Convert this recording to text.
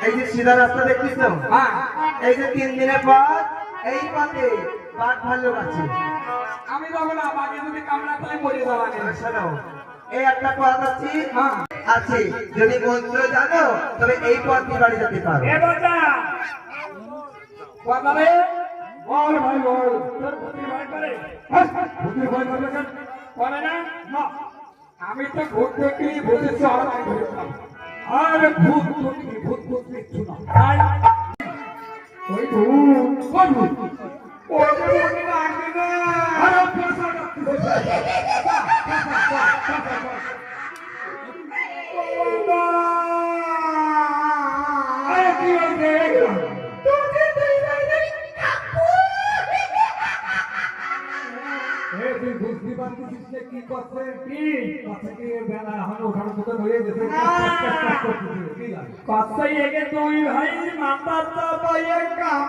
এই যে সিধা রাস্তা দেখছিস তো, হ্যাঁ এই যে 3 দিনের পথ, এই পথে বাঘ ভাল্লুক আছে। আমি যাবো না, বাকি যদি কামড়া তাহলে মরে যাওয়া নেই। শোনো, এই একটা পথ আছে, হ্যাঁ আছে, যদি মন্ত্র জানো তবে এই পথ দিয়ে বাড়ি যেতে পারো। এ বাবা বাবা রে বল ভাই বল, তোর ভূতি ভয় করে? ভূতি ভয় করে কেন? করে না? না, আমি তো ভূত দেখি ভূতের শহর আমি ঘুরতাম। আরে ভূত দেখি ভূত দেখছি না। তাই ওই ভূত কোন ভূত? ওই যে মনে লাগবে না। আরে পেশা আরে কি হয়েছে? তুই বুঝতে পারছিস যে কি করছে? কি কথা কি বেলা এখন ওঠানোর মতো হয়ে গেছে? কথাই এগে তুই ভাই মাথা চাপাইয়ে কাম